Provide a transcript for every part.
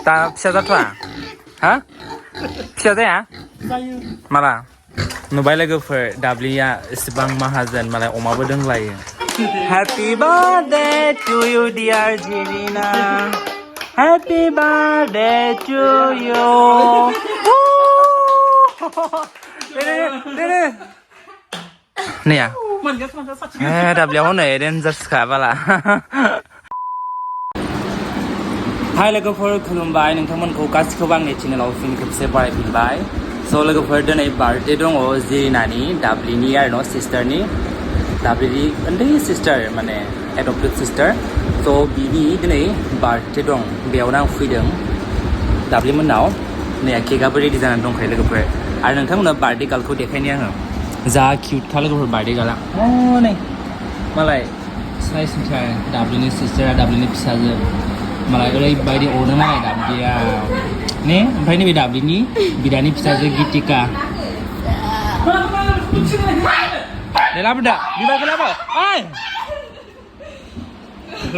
다 피자 자투아 하? 피자 자야? 마라 누바이 लोगोफोर दाब्लिया इसेबां माहाजोन मालाय अमाबो दोंलायो Happy birthday to you dear Jirina Happy birthday to you Dede nih ya दाब्लिया हनै डेन्जारसखा बाला हाय लोगोफोर खुलुमबाय नोंथांमोनखौ गासिखौबो आंनि चेनेलाव फिन खेबसे बारायफिनबाय स' लोगोफोर दिनै बार्थडे दङ जिरिनानि दाब्लिनि आरो न' सिस्टारनि दाब्लिनि उन्दै सिस्टार माने एडप्टेड सिस्टार स' बिनि दिनै बार्थडे दं बेयावनो आं फैदों दाब्लिमोननाव नै केकआबो रेडि जानानै दंखायो लोगोफोर आरो नोंथांमोना बार्थडे गार्लखौ देखायनि आङो जा किउटखा लोगोफोर बार्थडे गार्लआ नै मालाय साइज साइज दाब्लिनि सिस्टारा दाब्लिनि फिसाजो मालाय ओरैबायदि अनो मालाय दाब्लिया ने ओमफ्राय नैबे दाब्लिनि बिदानि फिसाजो गितिका दे लाबोदो बिबारखौ लाबो ओइ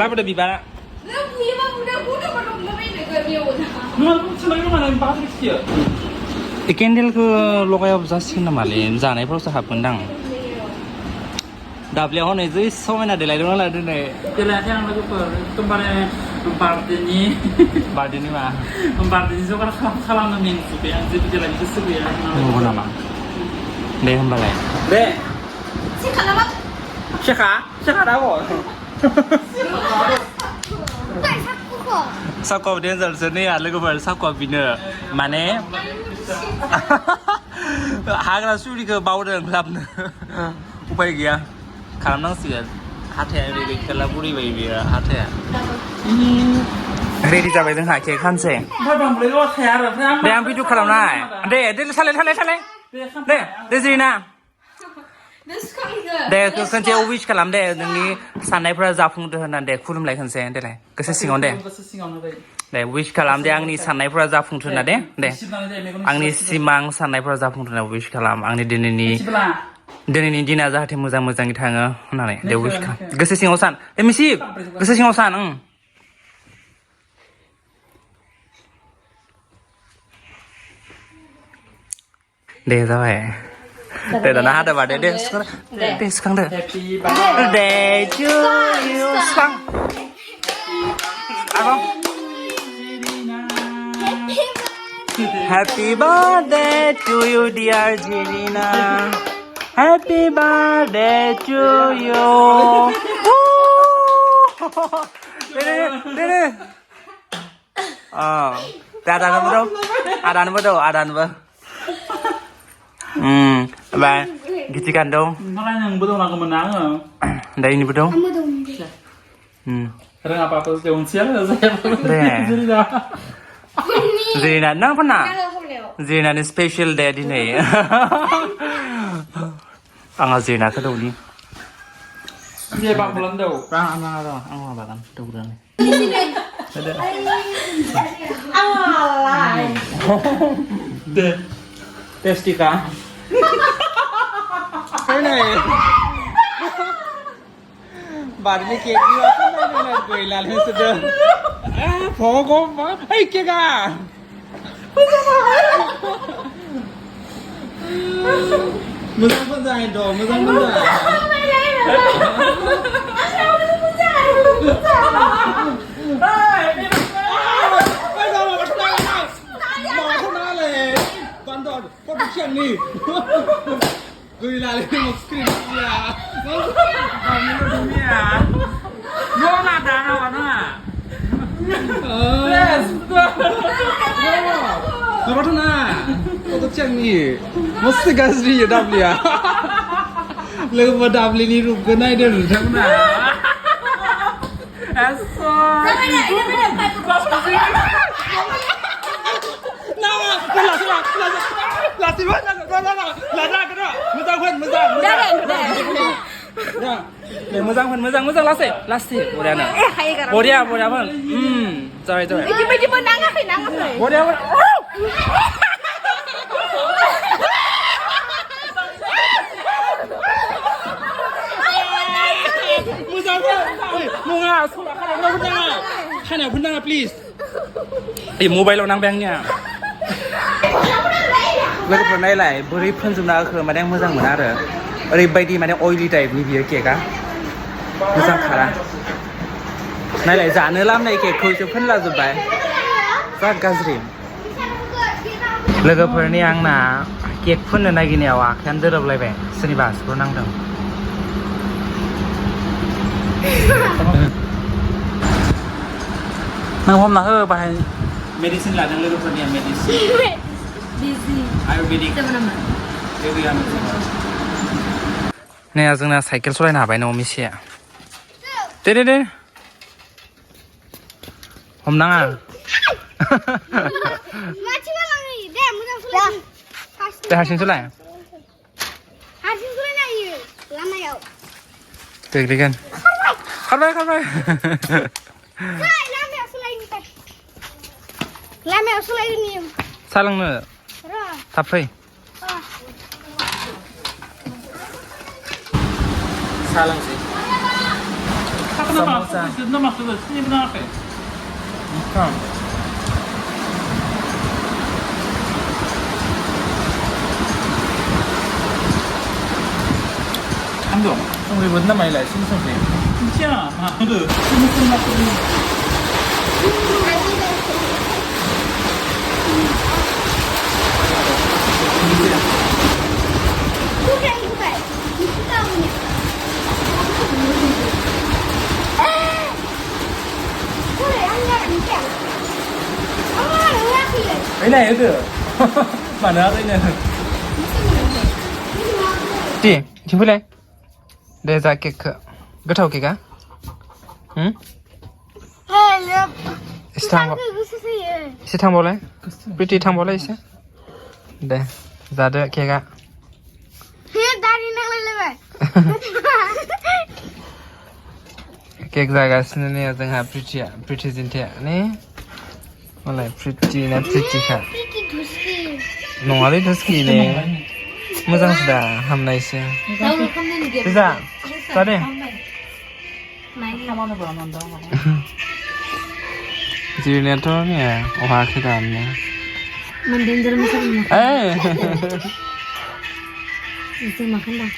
लाबोदो बिबारा केन्डेलखौ लगायाबो जासिगोन नामालै जानायफ्रावसो हाबगोनदां दाब्लिया हनै जै समायना देलायदों नालाय दिनै देलायाखै आं लोगोफोर एकदमबारे बार्थडेनि मा बार्थडेनि जगार खालामनो मेंजोब्बाय आं जेबो देलायनो गोसो गैया नंगौ नामा दे होमबालाय दे सेखा दाबो साक'आव डेन्जारसो नै लोगोफोर साक'आ बिनो माने हाग्रा सुरिखौ बावदों लाबनो उपाय गैया खालामनांसिगोन हाथाया ओरै खेला बुरिबाय बियो हाथाया रेडि जाबाय जोंहा केक खानसै दे आं भिडिअ खालामनाय दे सालाय दे जिरिना दे खनसे उइस खालाम दे नोंनि साननायफोरा जाफुंदों होननानै दे खुलुमलाय खनसे देलाय गोसो सिङाव दे उइस खालाम दे आंनि साननायफोरा जाफुंथों होनना दे आंनि सिमां साननायफोरा जाफुंथों होनना उइस खालाम आंनि दिनैनि दिना जाहाथे मोजाङै थाङो होननानै दे उइस खालाम गोसो सिङाव सान दे मिसि गोसो सिङाव सान दे जाबाय दे दाना हादो बादे दे सुखांदो दे टु इउ सुखां Happy birthday to you dear Jirina Happy birthday to you Dede Adanmu Bye Gitikan dong makanya yang betul aku menang dari ini betul karena apa-apa jauh siang saya Jirina nang pernah Jirina ini special day ini angah Jirina kedua ni dia Bambula dong angah bahkan kedua ni deh testika ini बाद में cake भी आता है ना कोई लाले से तो फोगो hey केका मुझे मजा आया दो मुझे मजा Gue lari mau screen ya. Kamu dunia. Mau nada apa? Yes. Apa tuh na? Foto ceng nih. Mesti gasri ya double ya. Lalu buat double ini rugi naik deh rugi na. Eso. Nama, lati mana? Lada kena. Muzang lasi. Bodia pun. Sorry. Ini nangis. Bodia. Muzang. Munga, Kana punanga please. ไอ้โมบายเรานั่งแบงเนี่ยแล้วก็คนได้หลายบริพันธ์จุน่าคือมาได้เมื่อจังเหมือนอะไรอะไรใบดีมาได้ออยลี่ไทป์นี่เบียเก๋กะเมื่อจังขาดในหลายจานเนื้อล้ำในเก๋คุยจะพันละจุดไปสักกาสริมแล้วก็เพื่อนนี่ยังน่ะเก๋พันในกินเนี่ยว่าแค่เดินอะไรไปสนิบาสก็นั่งดังนั่งพร้อมนะไป medicine ละนั่งเลยก็เพื่อนเนี่ย medicine Ayurvedicเนี่ยจังนะไซเคิลสไลด์หนาไปโนมิเชียเด้ผมนั่งอ่ะแต่หาชิ้นสไลด์เด็กกันเข้าไปซาลังเนอทับไปซาลังสิสมุทรอันดงต้องไปวันนั้นไม่เลยชิ้นส่วนเดียวใช่ฮะดูชิ้นส่วนละตัวไอ้ไหนเด้อมาเนื้อไอ้เนี่ยดีชิมไปเลยเดี๋ยวจะเก็กก็เท่าเก็กอ่ะสิทางบ่เลยปริติทางบ่เลยสิเดี๋ยวจะเด้อเก็กอ่ะเก็กจะกันสิเนี่ยจังหาปริติจินเทียนี่อะไรปริตินะปริติค่ะน้องอะไรทุสกี้เนี่ยเมื่อจังสุดาทำไรเสียพี่จ๋าตอนนี้จีเนียตัวเนี่ยโอ้หาคือกันเนี่ยมันเดินจะไม่ใช่ไหมเอ้ยจะมาขันดา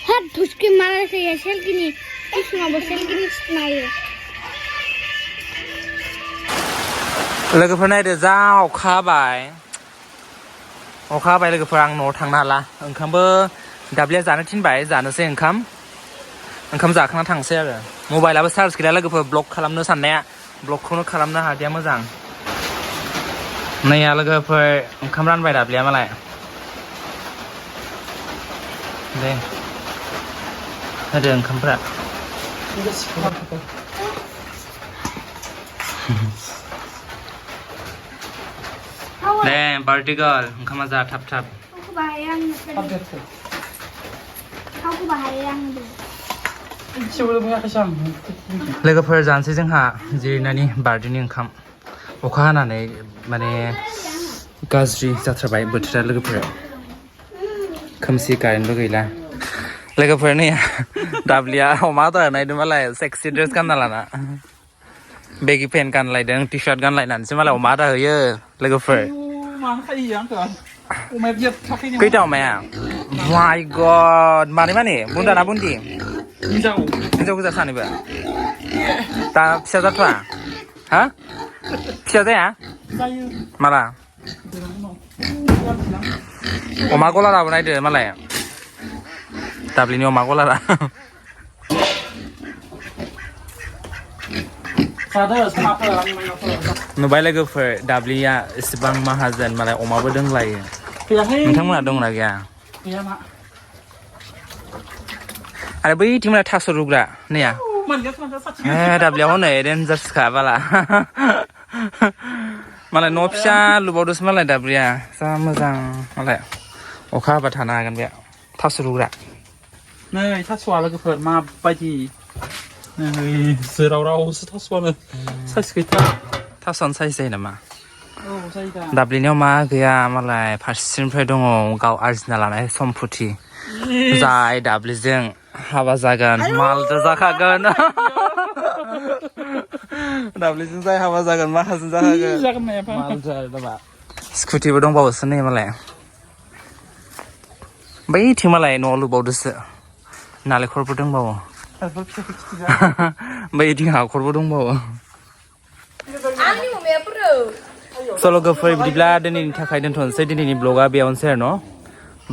ฮัททุสกี้มาเลยสิเชลกินี่ที่สุดมาเชลกินี่สไนเอแล้วก็พนัยเดือดจ้าออกข้าไปเลยก็พลังโนทางนั้นละคำเบอร์ดับเบิลจานทิ้งไปจานเสียงคำจากข้างทางเสียเลยโมบายแล้วไปสตาร์ทสกิลแล้วก็เพื่อบล็อกคลัมเนื้อสันเนี่ยบล็อกคุณคลัมเนื้อหาเดียวมาจังเนี่ยแล้วก็เพื่อคำรันไปดับเลี้ยมาอะไรเด้งถ้าเดินคำพระเด้งปาร์ตี้ก็คำมาจากทับเลยก็เพื่อจานซิจังหาจีนันนี่บาร์ดี้นี่คำโอเคนะเนี่ยมันเนี่ยกาซรีจัตรไปบุตรเลยก็เพื่อคำสีการเลยก็อีละเลยก็เพื่อเนี่ยดับเลียออกมาตัวไหนดูมาเลยเซ็กซี่เดรสกันนั่นแหละนะเบกี้เพนกันอะไรเด้งทีชิร์ตกันอะไรนั่นใช่ไหมเราออกมาตัวเยอะเลยก็เพื่อมาใครยังก่อนไม่เบียดทักให้เนี่ยกี่เจ้าไหมอ่ะ My God มาดิมานี่บุญดานะบุญดีนี่เจ้ากูจะสั่นนี่เปล่าตาเสียจัดป่ะฮะเสียใจอ่ะมาละออกมาก็ละเราไม่ได้เดินมาเลยดับลินออกมาก็ละเรานูไปเลยก็เฟอร์ดับลินอ่ะสิบังมหาเจนมาเลยออกมาไปดึงไรมันทั้งหมดดึงอะไรกันอะไรไปที่มันทักสรุปละเนี่ยดับลินเขาเนี่ยเดินจัดสกัดมาละมาเลยโนบชาลูบอดุสมาเลยดับลินซะมาจังอะไรโอเคประธานากันแบบทักสรุปละเนี่ยทักสวาแล้วก็เปิดมาไปที่เนี่ยเสือเราสุดทักสวาเลยใส่สกิทาทักสวนใส่เส้นมาดับลินเอามาคือมาเลยพัชซินเพลดงเกาอาร์ซินาลาในสมพุทธิใจดับลิน हाबा जागोन मालदो जाखागोन दाब्लिजों जाय हाबा जागोन माखाजों जाखागोन मालदो आरो दाबा स्कुटिबो दंबावोसो नै मालाय बैथिं मालाय न' लुबावदोसो नालेंखरबो दंबावो बैथिं हाखरबो दंबावो सल' गोफोर बिदिब्ला दिनैनि थाखाय दोनथ'नोसै दिनैनि ब्लगा बेयावनोसै आरो न'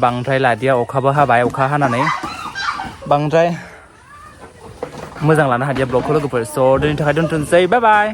बांद्राय लादिया अखाबो हाबाय अखा हानानै बांद्राय मोजां लानो हादिया ब्लगखौ लोगोफोर स' दिनैनि थाखाय दोनथ'नोसै बाय बाय